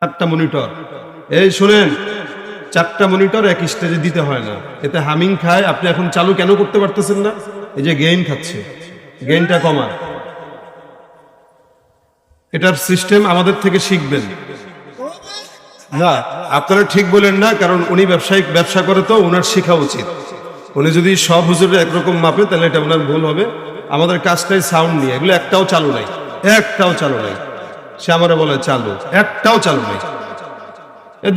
চারটা মনিটর, এই শুনেন, চারটা মনিটর এক স্টেজে দিতে হয় না, এতে হামিং খায়। আপনি এখন চালু কেন করতে পারতেছেন না? এই যে গেইন খাচ্ছে, গেইনটা কমান। এটার সিস্টেম আমাদের থেকে শিখবেন না। আপনারা ঠিক বলেন না, কারণ উনি ব্যবসা করে, তো ওনার শেখা উচিত। উনি যদি সব হুজুরের একরকম মাপে তাহলে এটা ওনার ভুল হবে। আমাদের কাজটাই সাউন্ড নিয়ে, এগুলো একটাও চালু নাই, একটাও চালু নাই। সে আমারে বলে চালু, একটাও চালু নাই।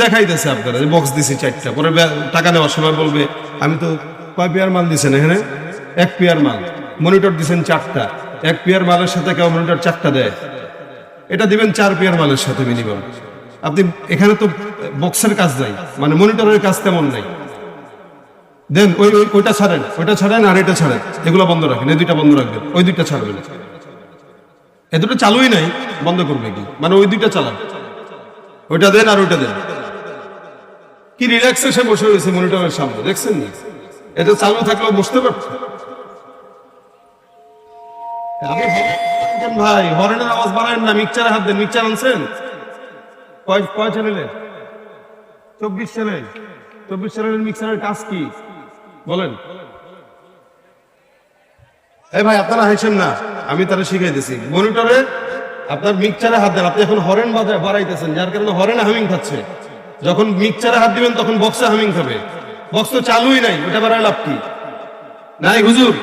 দেখাইতেছে আপনারা যে বক্স দিছি চারটা, পরে টাকা নেওয়ার সময় বলবে আমি তো কয় পেয়ার মাল দিছেন এখানে? এক পেয়ার মাল। মনিটর দিছেন চারটা, এক পেয়ার মালের সাথে কেউ মনিটর চারটা দেয়? এটা দিবেন 4 পেয়ার মালের সাথে মিনিমাম। আপনি এখানে তো বক্সের কাজ নাই, মানে মনিটরের কাজ তেমন নাই। দেন ওইটা ছাড়েন, ওইটা ছাড়েন, আর এটা ছাড়েন, এগুলো বন্ধ রাখেন, এই দুইটা বন্ধ রাখবেন, ওই দুইটা ছাড়বেন। এ দুটো চালুই নাই, বন্ধ করবে কি? মানে ওই দুইটা চালান, ওইটা দেন আর ওইটা দেন। কি রিল্যাক্সে সে বসে রয়েছে মনিটরের সামনে, দেখছেন না? এটা চালু থাকলেও বসতে পারত। ভাই হরেনের আওয়াজ বাড়ায় না, মিক্সচারে হাত দেন। মিক্সচার আনছেন? কয় চ্যানেলের? 24 চ্যানেল। 24 চ্যানেলের মিক্সচারের কাজ কি বলেন? এই ভাই আপনারা হাসেন না, আমি তারা শিখাইতেছি। মনিটরে আপনার মিক্সচারে হাত দেন। আপনি এখন হরেন বাড়াইতেছেন, যার কারণে হরেনে হামিং খাচ্ছে। যখন মিক্সচারে হাত দিবেন তখন বক্সে হামিং খাবে। বক্স তো চালুই নাই, ওটা বাড়ায় লাভ কি? নাই হুজুর,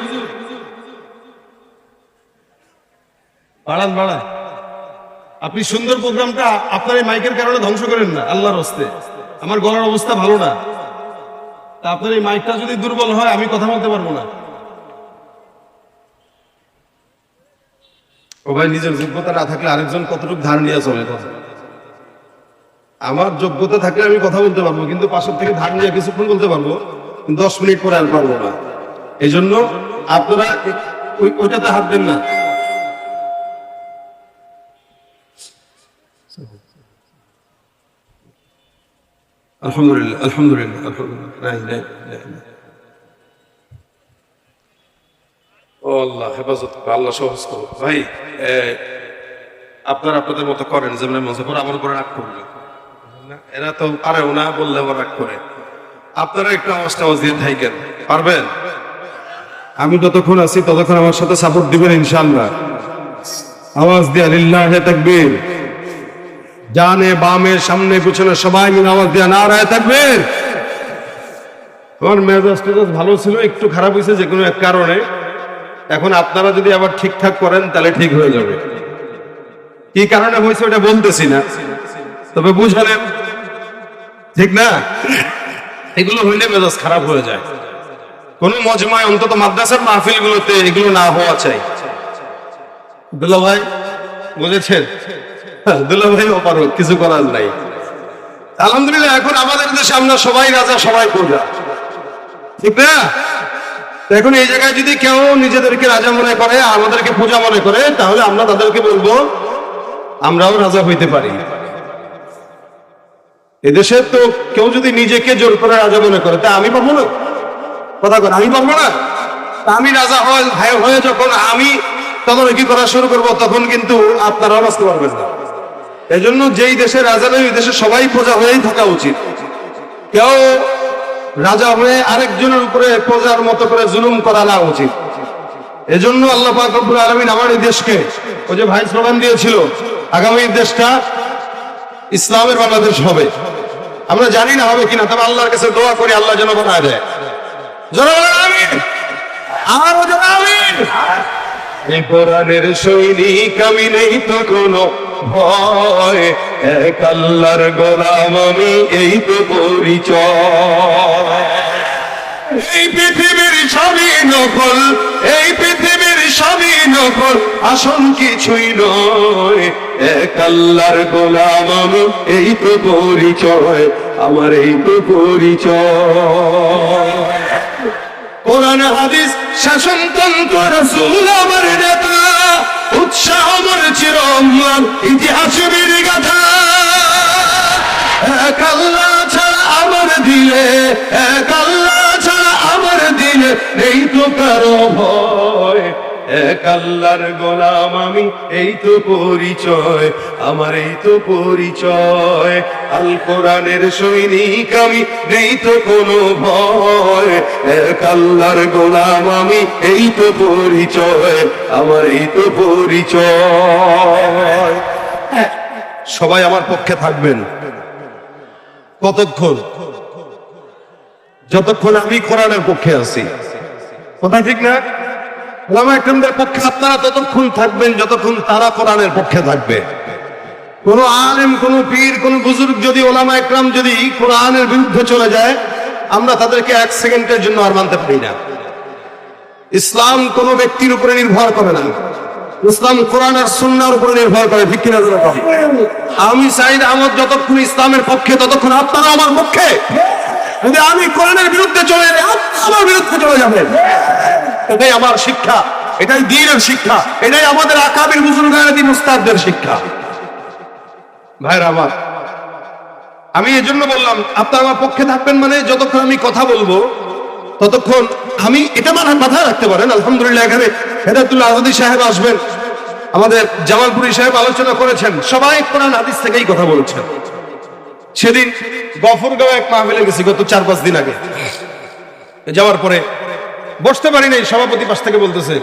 বাড়ান বাড়ান। আপনি সুন্দর প্রোগ্রামটা আপনার এই মাইকের কারণে ধ্বংস করেন না, আল্লাহর হস্তে। আমার গলার অবস্থা ভালো না, তা আপনার এই মাইকটা যদি দুর্বল হয় আমি কথা বলতে পারবো না। ও ভাই, নিজের যোগ্যতা না থাকলে আরেকজন কতটুকু ধার নিয়ে চলে কথা? আমার যোগ্যতা থাকলে আমি কথা বলতে পারবো, কিন্তু পাশের থেকে ধার নিয়ে কিছুক্ষণ বলতে পারবো, 10 মিনিট পরে আর পারবো না। এই জন্য আপনারা ওইটাতে হাত দেন না। আলহামদুলিল্লাহ আলহামদুলিল্লাহ আলহামদুলিল্লাহ। ও আল্লাহ হেফাজত করো, আল্লাহ সহজ করো। ভাই আপনারা আপনাদের মতো করেন, যেমন মজা করে আমার উপরে রাগ করবে। এরা তো পারেও না, বললে আবার রাগ করে। আপনারা একটু আওয়াজটা দিয়ে থাকেন, পারবেন? আমি যতক্ষণ আছি ততক্ষণ আমার সাথে সাপোর্ট দিবেন ইনশাআল্লাহ। আওয়াজ দিয়ে লিল্লাহে তাকবীর। ডানে বামে সামনে পিছনে সবাই মিলে আওয়াজ দিয়ে নারায়ে তাকবীর। আমার মেজাজটা ভালো ছিল, একটু খারাপ হয়েছে যে কোনো এক কারণে। এখন আপনারা যদি আবার ঠিকঠাক করেন তাহলে ঠিক হয়ে যাবে। কি কারণে হয়েছে ওটা বলতেছি না, তবে বুঝলেন, ঠিক না? এগুলো হইলে মেজাজ খারাপ হয়ে যায়। কোন মজমায়, অন্তত মাদ্রাসার মাহফিল গুলোতে এগুলো না হওয়া চাই। দুলা ভাই বুঝেছেন? দুলা ভাই পারো, কিছু করার নাই। আলহামদুলিল্লাহ, এখন আমাদের দেশে আমরা সবাই রাজা, সবাই প্রজা, ঠিক না? এখন এই জায়গায় যদি কেউ নিজেদেরকে রাজা মনে করে, আমাদেরকে পূজা মনে করে, তাহলে আমরা তাদেরকে বলবো আমরাও রাজা হইতে পারি। এদেশে তো কেউ যদি নিজেকে জোর করে রাজা মনে করে, তা আমি পারবো না? কথা কর, আমি পারবো না? আমি রাজা হয়ে যখন আমি তদারকি করা শুরু করবো, তখন কিন্তু আপনারাও বাঁচতে পারবেন না। এই জন্য যেই দেশে রাজা নেই, ওই দেশে সবাই প্রজা হয়েই থাকা উচিত। কেউ রাজা হয়ে আরেকজনের উপরে প্রজার মতো করে জুলুম করা না উচিত। এজন্য আল্লাহ পাক রব্বুল আলামিন আমার এই দেশকে, ওই যে ভাই স্লোগান দিয়েছিল, আগামী দেশটা ইসলামের বাংলাদেশ হবে। আমরা জানি না হবে কিনা, তবে আল্লাহর কাছে দোয়া করি আল্লাহ যেন বানায় দেয়। আমিন, আরো জোরে আমিন। এই কোরআনের সৈনিক আমি, নেই তো কোনো ভয়, এক আল্লাহর গোলাম আমি, এই তো পরিচয়। এই পৃথিবীর সবই নকল, এই পৃথিবীর সবই নকল, আসল কিছুই নয়, এক আল্লাহর গোলাম আমি, এই তো পরিচয় আমার, এই তো পরিচয়। কোরআন হাদিস শাসনতন্ত্র রাসূল আমার নেতা, উৎসাহ আমার চিরম্লান ইতিহাস বীর গাথা। এক আল্লাহ ছাড়া আমার দিলে, এক আল্লাহ ছাড়া আমার দিলে নেই তো কারো ভয়, এক আল্লাহর গোলাম আমি, এই তো পরিচয় আমার, এই তো পরিচয়। আল কোরআনের সৈনিক আমি, নেই তো কোনো ভয়। এক আল্লাহর গোলাম আমি, এই তো পরিচয় আমার, এই তো পরিচয়। সবাই আমার পক্ষে থাকবেন। কতক্ষণ? যতক্ষণ আমি কোরআনের পক্ষে আছি। কথা ঠিক না? ওলামা একরামদের পক্ষে আপনারা ততক্ষণ থাকবেন যতক্ষণ তারা কোরআনের পক্ষে থাকবে। কোন আলেম, কোন পীর, কোন বুজুর্গ যদি, ওলামা একরাম যদি কোরআনের বিরুদ্ধে চলে যায়, আমরা তাদেরকে এক সেকেন্ডের জন্য আর মানতে পারি না। ইসলাম কোন ব্যক্তির উপরে নির্ভর করে না, ইসলাম কোরআন আর সুন্নাহর উপরে নির্ভর করে। ঠিক কিনা? আমি সাইদ আহমদ যতক্ষণ ইসলামের পক্ষে, ততক্ষণ আপনারা আমার পক্ষে। যদি আমি কোরআনের বিরুদ্ধে চলে যাই, আমার বিরুদ্ধে চলে যাবেন। এটাই আমার শিক্ষা, এটাই দ্বীনের শিক্ষা, এটাই আমাদের আকাবির বুজুর্গানে মুস্তাদদের শিক্ষা। ভাইরা আমার, আমি এজন্য বললাম আপনারা আমার পক্ষে থাকবেন, মানে যতক্ষণ আমি কথা বলবো ততক্ষণ আমি এটা মাথায় রাখতে পারেন। আলহামদুলিল্লাহ এখানে হেদায়েতুল্লাহ আজাদী সাহেব আসবেন, আমাদের জামালপুরি সাহেব আলোচনা করেছেন, সবাই কোরআন হাদিস থেকেই কথা বলেছেন। সেদিন গফরগাঁও এক মাহফিলে গেছি গত 4-5 দিন আগে। যাওয়ার পরে বসতে পারি নাই, সভাপতি পাশ থেকে বলতেছে,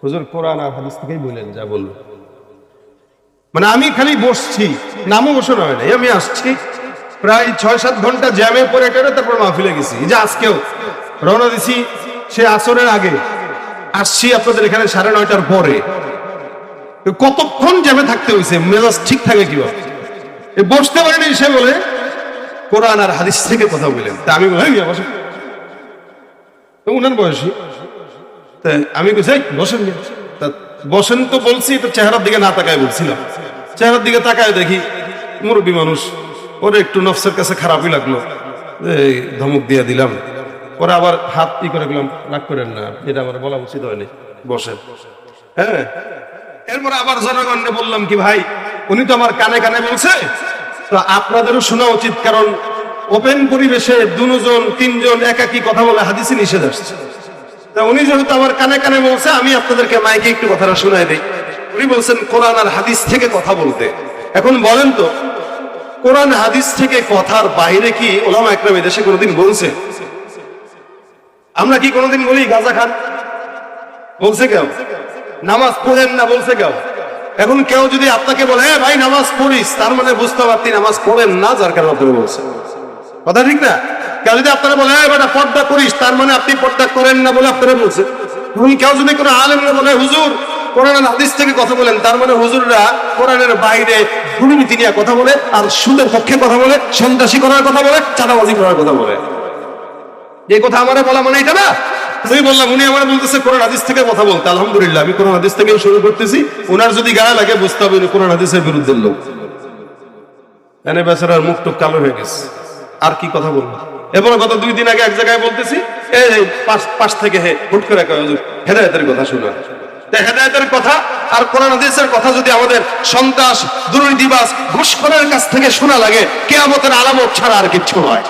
হুজুর কোরআন আর হাদিস থেকেই বললেন যা বললো। মানে আমি খালি বসছি, নামও বসানো হয় নাই, আমি আসছি প্রায় 6-7 ঘন্টা জ্যামে পরে টেরে তারপর মাহফিলে গেছি। এই যে আজকেও রওনা দিছি সে আসরের আগে, আসছি আপনাদের এখানে 9:30টার পরে। কতক্ষণ জ্যামে থাকতে হয়েছে, মেজাজ ঠিক থাকে কিভাবে? বসতে পারেনি, সে বলে কোরআন আর হাদিস থেকে কথা বললেন। তা আমি বলি বসে, উনার বয়সী, তাই আমি বসেন। বসেন তো বলছি, তো চেহারার দিকে না তাকায় বলছিলাম। চেহারার দিকে তাকায় দেখি মুরব্বী মানুষ, ওরে একটু নফসের কাছে খারাপই লাগলো, ধমক দিয়ে দিলাম। পরে আবার হাত করে গেলাম, রাগ করেন না, এটা আমার বলা উচিত হয়নি, বসেন। হ্যাঁ, এরপরে আবার জনগণকে বললাম কি, ভাই উনি তো আমার কানে কানে বলছে, তো আপনাদেরও শোনা উচিত, কারণ ওপেন পরিবেশে 2-3 একাকি কথা বলে হাদিসে নিষেধ আসছে। তা উনি যেহেতু আমার কানে কানে বলছে, আমি আপনাদেরকে মাইকে একটু কথাটা শোনাই দিই। উনি বলছেন কোরআন আর হাদিস থেকে কথা বলতে। এখন বলেন তো, কোরআন হাদিস থেকে কথার বাইরে কি ওলামা একরাম এদেশে কোনোদিন বলছে? আমরা কি কোনোদিন বলি গাঁজা খান? বলছে কেউ? নামাজ পড়েন না বলছে কেউ? এখন কেউ যদি আপনাকে বলে ভাই নামাজ পড়িস, তার মানে বুঝতে পারতি নামাজ পড়েন না, যার কারণে আপনি বলছে। কথা ঠিক না? কেউ যদি আপনারা বলে বেটা পর্দা করিস, তার মানে আপনি পর্দা করেন না বলে আপনারা বলছে। কেউ যদি কোনো আলেমরা বলে হুজুর কোরআন হাদিস থেকে কথা বলেন, তার মানে হুজুররা কোরআনের বাইরে দুর্নীতি নিয়ে কথা বলে, আর সুদের পক্ষে কথা বলে, সন্ত্রাসী করার কথা বলে, চাঁদাবাজি করার কথা বলে। এই কথা আমারে বলা মানে এটা না। আমি বললাম, উনি আমার বলতেছে কোরআন হাদিস থেকে কথা বলতে। আলহামদুলিল্লাহ, আমি কোরআন হাদিস থেকে শুরু করতেছি। ওনার যদি গায়ে লাগে বুঝতে হবে কোরআন হাদিসের বিরুদ্ধে লোক। এনে বেচারার মুখ টুক কালো হয়ে গেছে, আর কি কথা বলবো। এবং গত 2 দিন আগে এক জায়গায় বলতেছি, এই পাশ থেকে হুট করে হেদায়েতের কথা শোনা। হেদায়েতের কথা আর কোরআন হাদিসের কথা যদি আমাদের সন্ত্রাস, দুর্নীতিবাজ, ঘুষখোরের কাছ থেকে শোনা লাগে, কিয়ামতের আলামত ছাড়া আর কিচ্ছু নয়।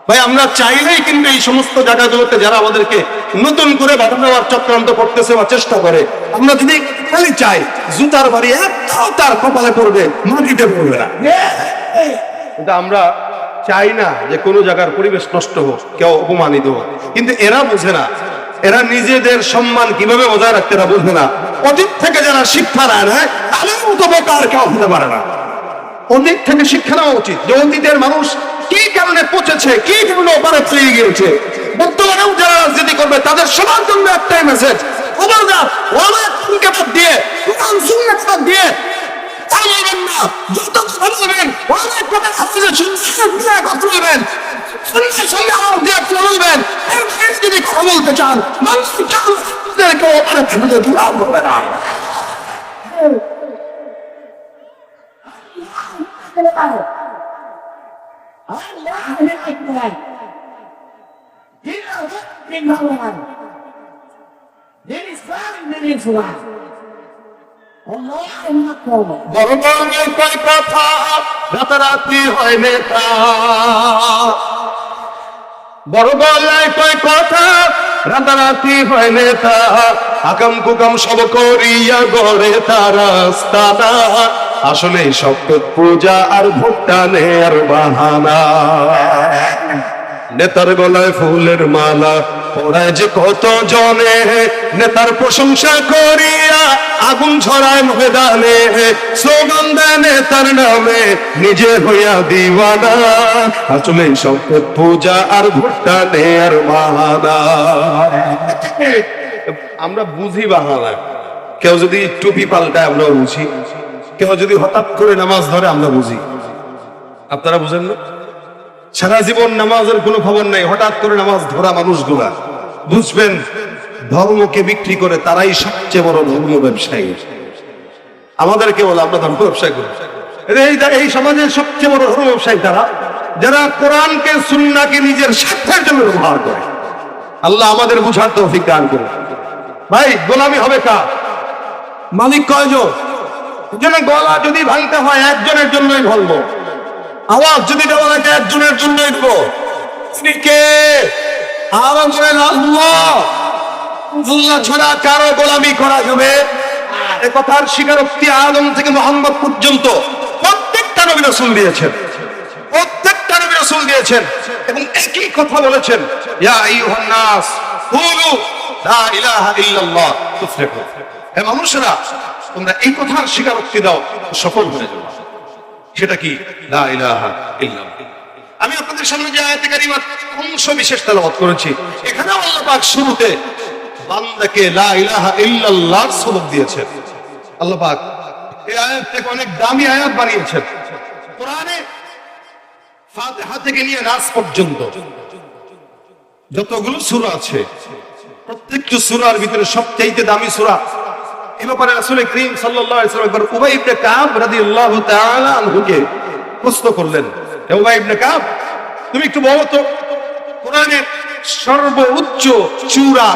ভাই আমরা চাইলেই কিন্তু এই সমস্ত জায়গাগুলোতে যারা আমাদেরকে নতুন করে বাধা দেওয়ার চক্রান্ত করতেছে বা চেষ্টা করে, আমরা যদি খালি চাই, জুতার বাড়ি একটাও তার কপালে পড়বে, মাটিতে পড়বে না। কিন্তু আমরা চাই না যে কোনো জায়গার পরিবেশ নষ্ট হোক, কেউ অপমানিত হোক। কিন্তু এরা বোঝে না, এরা নিজেদের সম্মান কিভাবে বজায় রাখতে এরা বোঝে না। অতীত থেকে যারা শিক্ষা নেয়, তাদের মতো বেকার কেউ হতে পারে না। অতীত থেকে শিক্ষা নেওয়া উচিত, যে অতীতের মানুষ কি কারণে পচেছে, কি কারণে ওপারে ফিরে গিয়েছে। বর্তমানেও যারা রাজনীতি করবে তাদের সবার জন্য একটাই মেসেজ, খবরদার ওয়ালাকে বাদ দিয়ে, কোরআন সুন্নাহ বাদ দিয়ে বলবেন না। যত কথা বলবেন ওয়ালাকে কথা বলবেন, সঙ্গে আমার দিয়ে বলবেন। যদি কথা বলতে চান, মানুষকে ওপারে ফেলে বলবে না। কথা রাতারাতি হয় নেতা, বড় গলায় কয় কথা রাতারাতি হয় নেতা, আকাম কুকাম সব করিয়া গড়ে তার আস্তানা। আসলে সব পূজা আর ভোটটা নেয়ার বাহানা। নেতার গলায় ফুলের মালা পড়ায় যে কত জনে, নেতার প্রশংসা করিয়া আগুন ছড়ায় ময়দানে, স্লোগান দেয় নেতার নামে নিজে হইয়া দিওয়ানা। আসলে সব পূজা আর ভোটটা নেয়ার বাহানা। আমরা বুঝি বাহানা, কেউ যদি টুপি পাল্টায় আমরা বুঝি, কেউ যদি হঠাৎ করে নামাজ ধরে আমরা বুঝি। আপনারা বুঝেন না? সারা জীবন নামাজের কোনো খবর নাই, হঠাৎ করে নামাজ ধরা মানুষগুলা বুঝবেন ধর্মকে বিক্রি করে তারাই সবচেয়ে বড় ধর্ম ব্যবসায়ী। আমাদেরকে বলে আমরা ধর্ম ব্যবসায় করি। এই সমাজের সবচেয়ে বড় ধর্ম ব্যবসায়ী তারা, যারা কোরআনকে সুন্নাহকে নিজের স্বার্থের জন্য ব্যবহার করে। আল্লাহ আমাদের বুঝার তৌফিক দান করুন। ভাই গোলামি হবে কার? মালিক কয়জন? যেন গলা যদি ভাঙতে হয় একজনের জন্যই ভাঙবো, আওয়াজ যদি দেওয়া লাগে একজনের জন্যই দেবো। কে? আওয়াজ করেন আল্লাহ। আল্লাহ ছাড়া কারো গোলামি করা যাবে? এ কথার স্বীকারোক্তি আদম থেকে মুহাম্মদ পর্যন্ত প্রত্যেকটা নবী রাসূল দিয়েছেন, প্রত্যেকটা নবী রাসূল দিয়েছেন এবং একই কথা বলেছেন, ইয়া আইয়ুহান নাস কুলু লা ইলাহা ইল্লাল্লাহ তুফলিহু। হে মানুষেরা, তোমরা এই কথার স্বীকারোক্তি দাও, সফল হয়ে যাবে। সেটা কি? লা ইলাহা ইল্লাল্লাহ। আমি আপনাদের সামনে যে আয়াতে কারিমা অংশ বিশেষ তেলাওয়াত করেছি, এখানে আল্লাহ পাক শুরুতে বান্দাকে লা ইলাহা ইল্লাল্লাহ সবক দিয়েছেন। আল্লাহ পাক এই আয়াতটাকে অনেক দামি আয়াত বানিয়েছেন। কোরআনে ফাতিহা থেকে নিয়ে নাস পর্যন্ত যতগুলো সূরা আছে, প্রত্যেকটা সূরার ভিতরে সবচেয়ে দামি সূরা। এই ব্যাপারে রাসূল করিম সাল্লাল্লাহু আলাইহি ওয়াসাল্লাম একবার উবাই ইবনে কাব রাদিয়াল্লাহু তাআলা আনহুকে প্রশ্ন করলেন, হে উবাই ইবনে কাব, তুমি একটু বলো তো কোরআনের সর্বোচ্চ সূরা